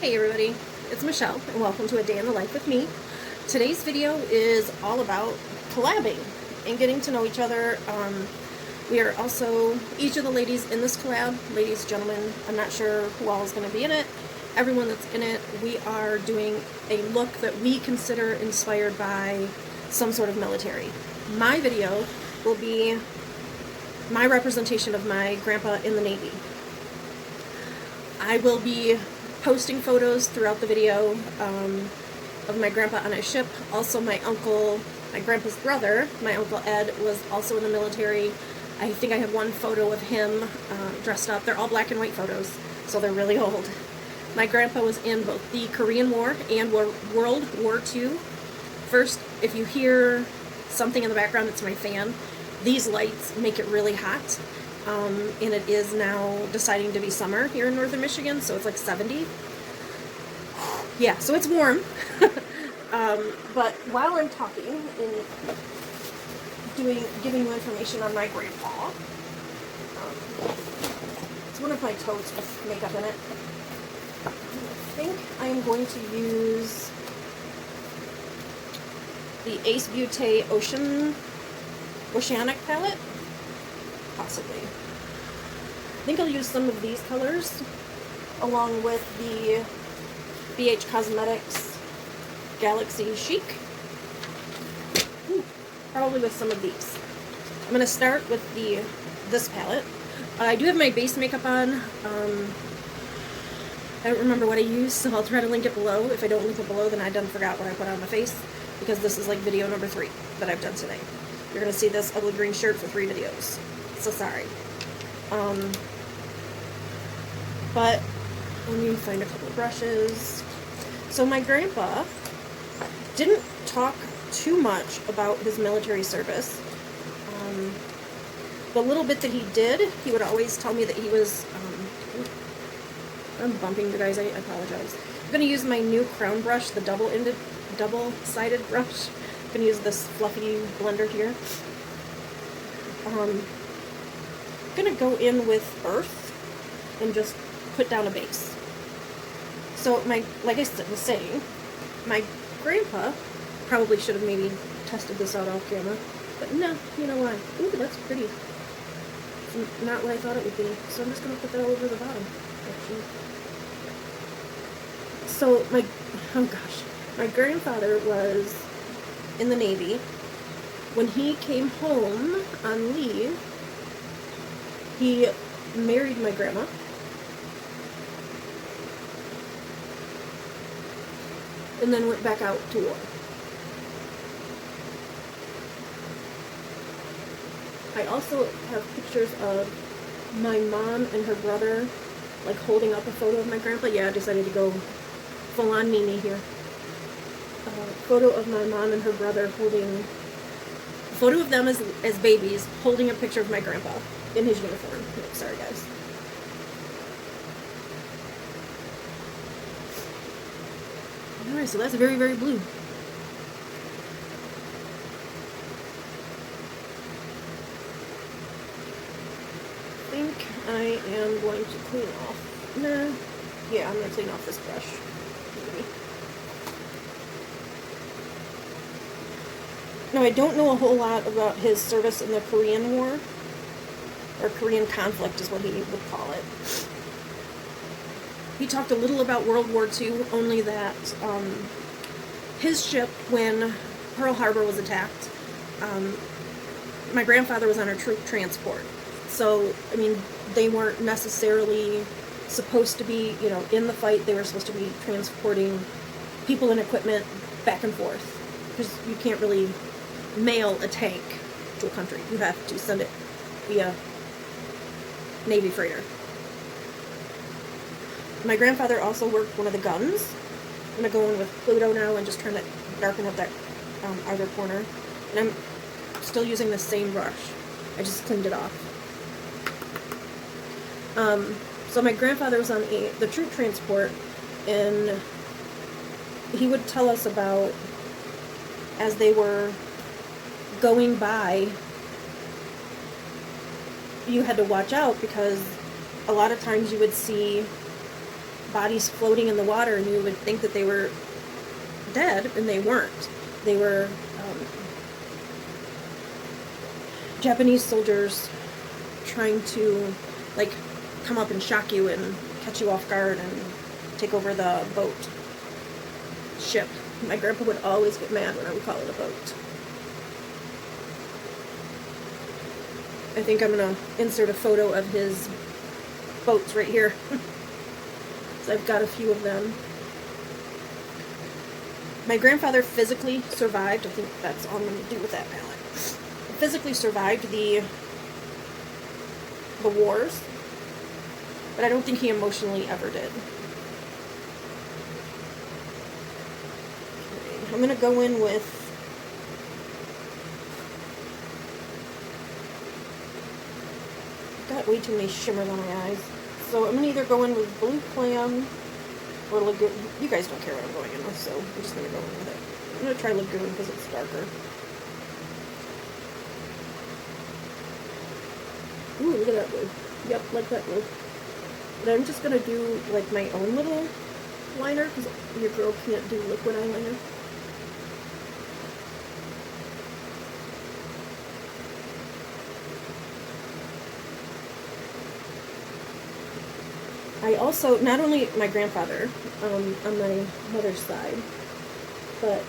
Hey everybody, it's Michelle and welcome to A Day in the Life with me. Today's video is all about collabing and getting to know each other. We are also, each of the ladies in this collab, ladies, gentlemen, I'm not sure who all is going to be in it. Everyone that's in it, we are doing a look that we consider inspired by some sort of military. My video will be my representation of my grandpa in the Navy. I will be posting photos throughout the video of my grandpa on a ship. Also my uncle, my grandpa's brother, my Uncle Ed, was also in the military. I think I have one photo of him dressed up. They're all black and white photos, so they're really old. My grandpa was in both the Korean War and World War II. First, if you hear something in the background, it's my fan. These lights make it really hot. And it is now deciding to be summer here in northern Michigan, so it's like 70. Yeah, so it's warm. But while I'm talking and giving you information on my grandpa, it's one of my totes with makeup in it. I think I am going to use the Ace Beauty Oceanic palette. Possibly. I think I'll use some of these colors along with the BH Cosmetics Galaxy Chic. Probably with some of these. I'm going to start with this palette. I do have my base makeup on. I don't remember what I used, so I'll try to link it below. If I don't link it below, then I done forgot what I put on my face, because this is like video number 3 that I've done today. You're going to see this ugly green shirt for 3 videos. So sorry. But let me find a couple of brushes. So my grandpa didn't talk too much about his military service. The little bit that he did, he would always tell me that he was, I'm bumping you guys, I apologize. I'm going to use my new crown brush, the double-sided brush. I'm going to use this fluffy blender here. I'm going to go in with Earth and just put down a base. So like I was saying, my grandpa probably should have maybe tested this out off camera, but no, you know why? Ooh, that's pretty. It's not what I thought it would be, so I'm just going to put that all over the bottom, actually. So my grandfather was in the Navy. When he came home on leave, he married my grandma. And then went back out to war. I also have pictures of my mom and her brother, like holding up a photo of my grandpa. Yeah, I decided to go full on Mimi here. Photo of my mom and her brother holding, photo of them as babies holding a picture of my grandpa in his uniform. Oh, sorry guys. Alright, so that's very, very blue. I think I am going to clean off. Nah. Yeah, I'm going to clean off this brush. Maybe. Now, I don't know a whole lot about his service in the Korean War, or Korean conflict is what he would call it. He talked a little about World War II, only that his ship, when Pearl Harbor was attacked, my grandfather was on a troop transport. So, I mean, they weren't necessarily supposed to be, you know, in the fight. They were supposed to be transporting people and equipment back and forth. Because you can't really mail a tank to a country. You have to send it via Navy freighter. My grandfather also worked one of the guns. I'm going to go in with Pluto now and just try to darken up that outer corner. And I'm still using the same brush. I just cleaned it off. So my grandfather was on the troop transport, and he would tell us about, as they were going by, you had to watch out because a lot of times you would see bodies floating in the water, and you would think that they were dead, and they weren't. They were Japanese soldiers trying to, like, come up and shock you and catch you off guard and take over the boat. Ship. My grandpa would always get mad when I would call it a boat. I think I'm going to insert a photo of his boats right here. So I've got a few of them. My grandfather physically survived. I think that's all I'm going to do with that palette. Physically survived the wars, but I don't think he emotionally ever did. Okay, I'm going to go in with got way too many shimmers on my eyes. So I'm going to either go in with Blue Clam or Lagoon. You guys don't care what I'm going in with, so I'm just going to go in with it. I'm going to try Lagoon because it's darker. Ooh, look at that blue. Yep, like that blue. But I'm just going to do, like, my own little liner, because your girl can't do liquid eyeliner. I also, not only my grandfather, on my mother's side, but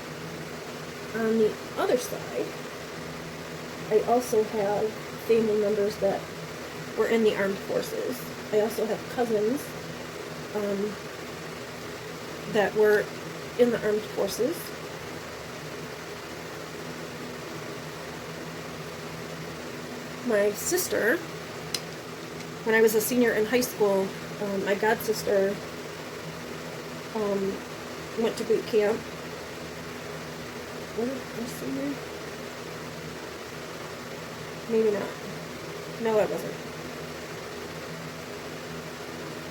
on the other side, I also have family members that were in the armed forces. I also have cousins that were in the armed forces. My sister, when I was a senior in high school, my god sister went to boot camp. Was it a senior? Maybe not. No, it wasn't.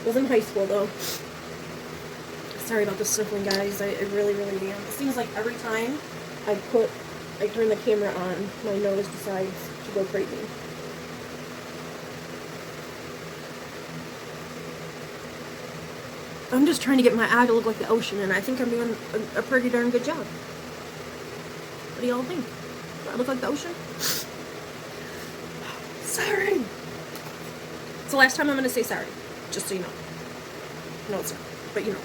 It was in high school, though. Sorry about the sniffling, guys. I really, really am. It seems like every time I turn the camera on, my nose decides to go crazy. I'm just trying to get my eye to look like the ocean, and I think I'm doing a pretty darn good job. What do y'all think? Do I look like the ocean? Sorry. It's the last time I'm going to say sorry, just so you know. No, it's not, but you know.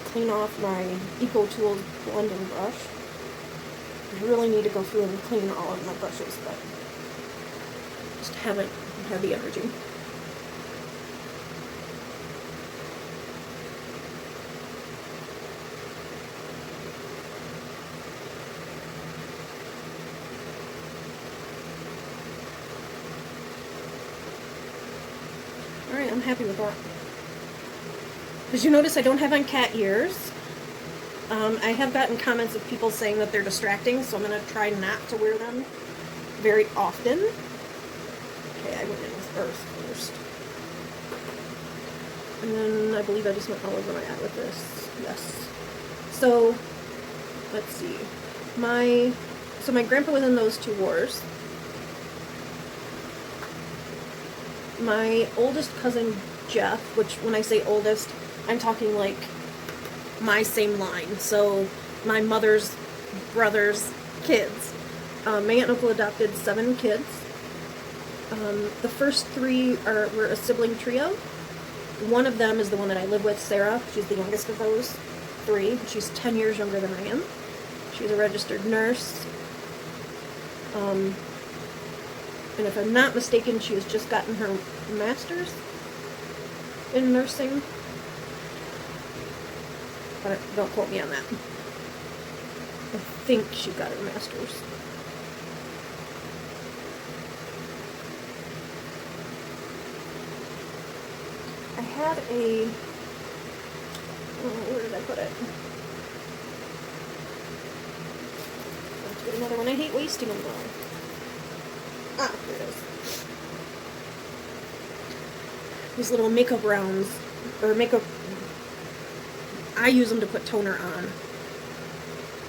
Clean off my Eco Tools blending brush. I really need to go through and clean all of my brushes, but just haven't had the energy. Alright, I'm happy with that. As you notice, I don't have on cat ears. I have gotten comments of people saying that they're distracting, so I'm going to try not to wear them very often. Okay, I went in with Earth first. And then I believe I just went all over my eye with this. Yes. So, let's see. My grandpa was in those two wars. My oldest cousin, Jeff, which when I say oldest, I'm talking like my same line. So my mother's brother's kids. My aunt and uncle adopted 7 kids. The first 3 were a sibling trio. One of them is the one that I live with, Sarah. She's the youngest of those 3. She's 10 years younger than I am. She's a registered nurse. And if I'm not mistaken, she has just gotten her master's in nursing. But don't quote me on that. I think she got her master's. I had a... where did I put it? Let's get another one. I hate wasting them though. Ah, here it is. These little makeup rounds, or makeup, I use them to put toner on,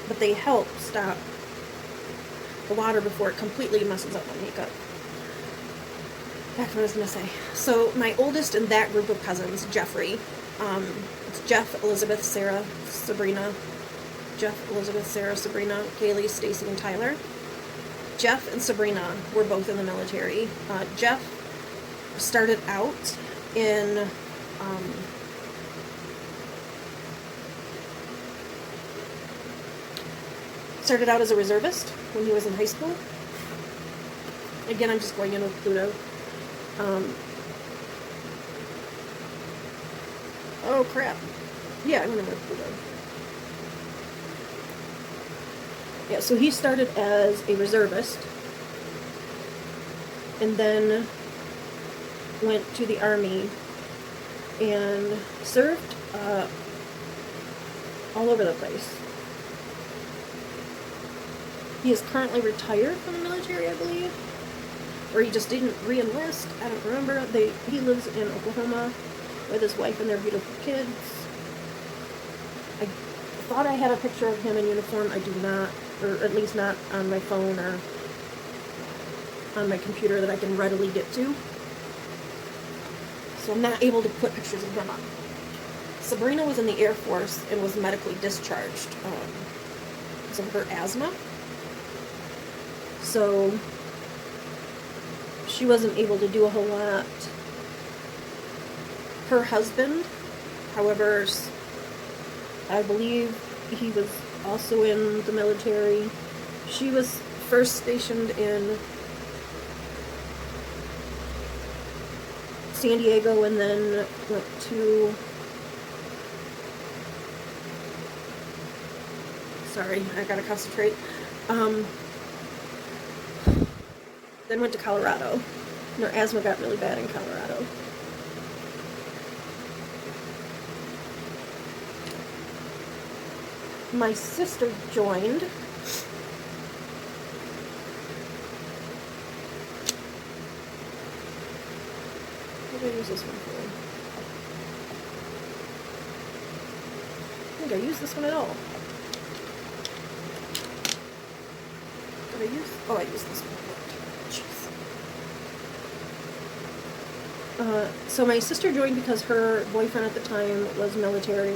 but they help stop the water before it completely messes up my makeup. Back to what I was going to say. So my oldest in that group of cousins, Jeffrey, it's Jeff, Elizabeth, Sarah, Sabrina, Jeff, Elizabeth, Sarah, Sabrina, Kaylee, Stacy, and Tyler. Jeff and Sabrina were both in the military. Jeff started out in as a reservist when he was in high school. Again, I'm just going in with Pluto. Oh crap. Yeah, I went in with Pluto. Yeah, so he started as a reservist and then went to the Army and served all over the place. He is currently retired from the military, I believe. Or he just didn't re-enlist. I don't remember. He lives in Oklahoma with his wife and their beautiful kids. I thought I had a picture of him in uniform. I do not, or at least not on my phone or on my computer that I can readily get to. So I'm not able to put pictures of him up. Sabrina was in the Air Force and was medically discharged because of her asthma. So she wasn't able to do a whole lot. Her husband, however, I believe he was also in the military. She was first stationed in San Diego and then went to, sorry, I gotta concentrate, then went to Colorado. And her asthma got really bad in Colorado. My sister joined. What did I use this one for? I think I used this one at all. Did I use? Oh, I used this one. So my sister joined because her boyfriend at the time was military.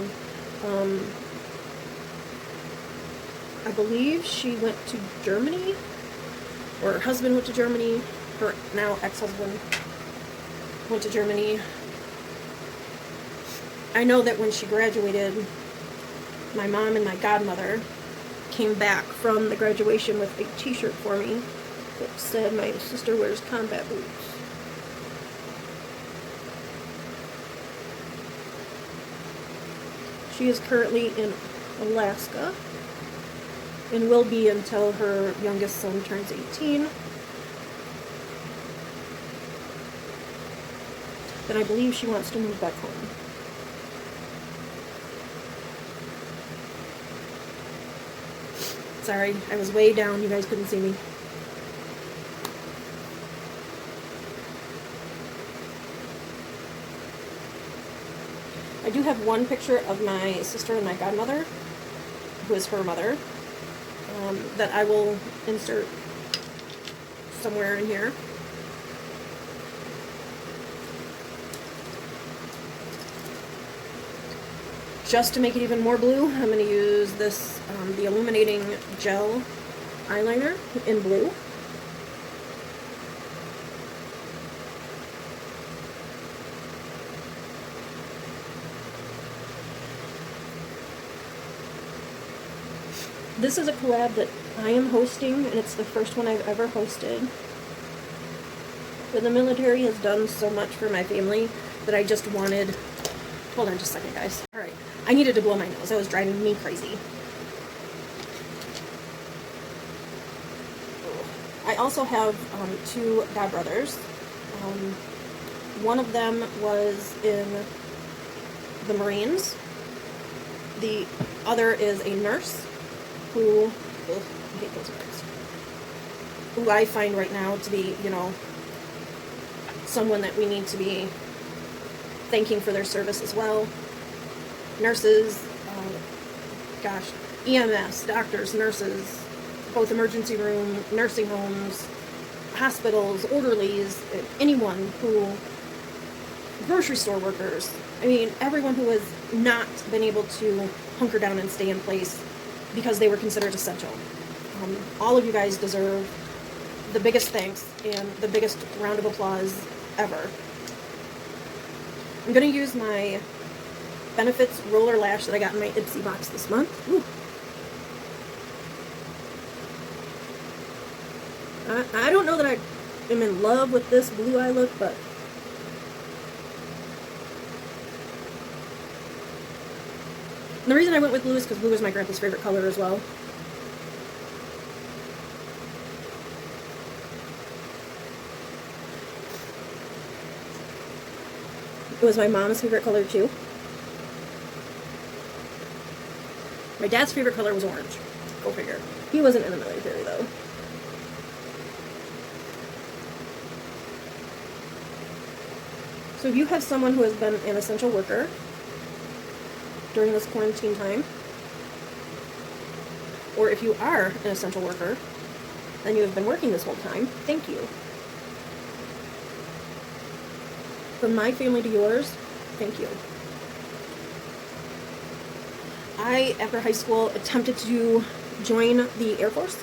I believe she went to Germany, or her husband went to Germany. Her now ex-husband went to Germany. I know that when she graduated, my mom and my godmother came back from the graduation with a t-shirt for me that said, "My sister wears combat boots." She is currently in Alaska and will be until her youngest son turns 18. Then I believe she wants to move back home. Sorry, I was way down. You guys couldn't see me. I do have one picture of my sister and my godmother, who is her mother, that I will insert somewhere in here. Just to make it even more blue, I'm going to use this, the Illuminating Gel eyeliner in blue. This is a collab that I am hosting, and it's the first one I've ever hosted. But the military has done so much for my family that I just wanted... Hold on just a second, guys. Alright, I needed to blow my nose. That was driving me crazy. I also have two godbrothers. One of them was in the Marines. The other is a nurse who, I hate those words, who I find right now to be, you know, someone that we need to be thanking for their service as well. Nurses, gosh, EMS, doctors, nurses, both emergency room, nursing homes, hospitals, orderlies, anyone who, grocery store workers, I mean, everyone who has not been able to hunker down and stay in place because they were considered essential. All of you guys deserve the biggest thanks and the biggest round of applause ever. I'm going to use my Benefits Roller Lash that I got in my Ipsy box this month. Ooh. I don't know that I am in love with this blue eye look, but the reason I went with blue is because blue is my grandpa's favorite color as well. It was my mom's favorite color too. My dad's favorite color was orange. Go figure. He wasn't in the military though. So if you have someone who has been an essential worker during this quarantine time, or if you are an essential worker and you have been working this whole time, thank you. From my family to yours, thank you. I, after high school, attempted to join the Air Force.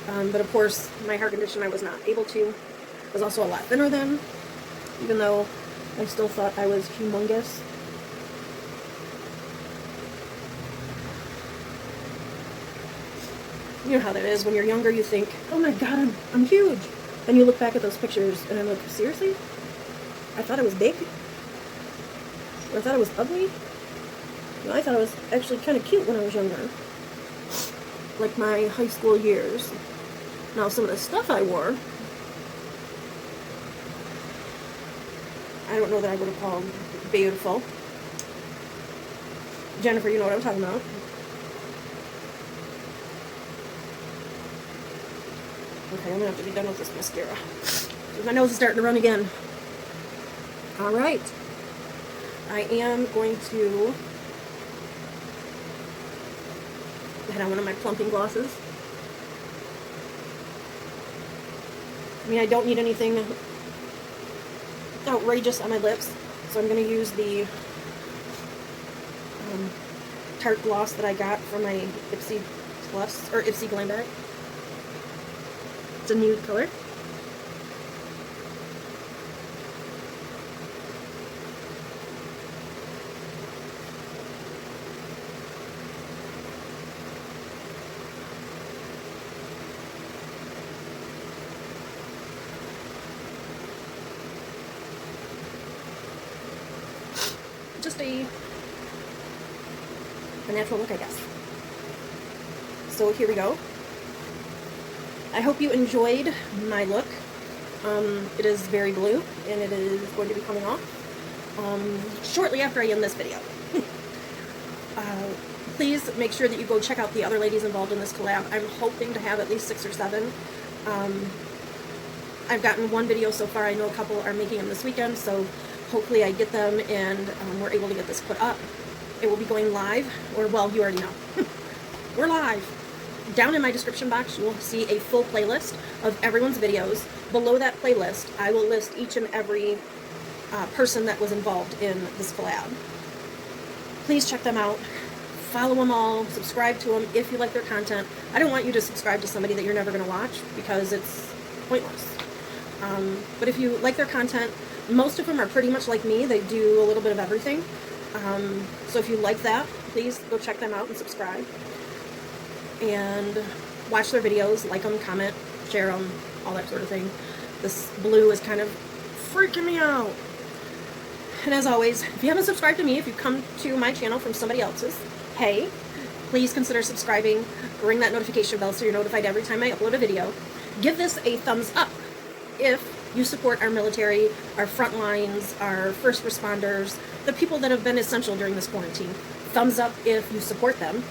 But of course, my heart condition, I was not able to. I was also a lot thinner then, even though I still thought I was humongous. You know how that is. When you're younger, you think, oh my god, I'm huge. And you look back at those pictures and I'm like, seriously? I thought I was big? I thought I was ugly? No, I thought I was actually kind of cute when I was younger. Like my high school years. Now, some of the stuff I wore, I don't know that I would have called beautiful. Jennifer, you know what I'm talking about. Okay, I'm going to have to be done with this mascara. My nose is starting to run again. Alright. I am going to head on one of my plumping glosses. I mean, I don't need anything outrageous on my lips, so I'm going to use the Tarte gloss that I got from my Ipsy Plus, or Ipsy Glam bag. It's a nude color. Just a natural look, I guess. So here we go. I hope you enjoyed my look. It is very blue, and it is going to be coming off shortly after I end this video. Please make sure that you go check out the other ladies involved in this collab. I'm hoping to have at least 6 or 7. I've gotten one video so far. I know a couple are making them this weekend, so hopefully I get them and we're able to get this put up. It will be going live, or well, you already know. We're live. Down in my description box, you will see a full playlist of everyone's videos. Below that playlist, I will list each and every person that was involved in this collab. Please check them out. Follow them all. Subscribe to them if you like their content. I don't want you to subscribe to somebody that you're never going to watch because it's pointless. But if you like their content, most of them are pretty much like me. They do a little bit of everything. So if you like that, please go check them out and subscribe. And watch their videos, like them, comment, share them, all that sort of thing. This blue is kind of freaking me out. And as always, if you haven't subscribed to me, if you've come to my channel from somebody else's, hey, please consider subscribing. Ring that notification bell so you're notified every time I upload a video. Give this a thumbs up if you support our military, our front lines, our first responders, the people that have been essential during this quarantine. Thumbs up if you support them.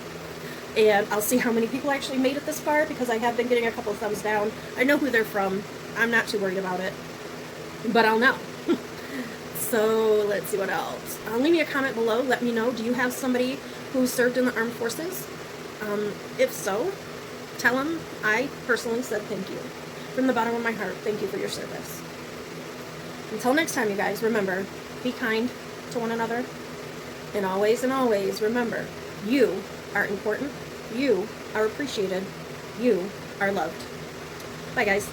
And I'll see how many people actually made it this far, because I have been getting a couple of thumbs down. I know who they're from. I'm not too worried about it. But I'll know. So let's see what else. Leave me a comment below. Let me know. Do you have somebody who served in the armed forces? If so, tell them I personally said thank you. From the bottom of my heart, thank you for your service. Until next time, you guys, remember, be kind to one another. And always remember, you are important. You are appreciated. You are loved. Bye, guys.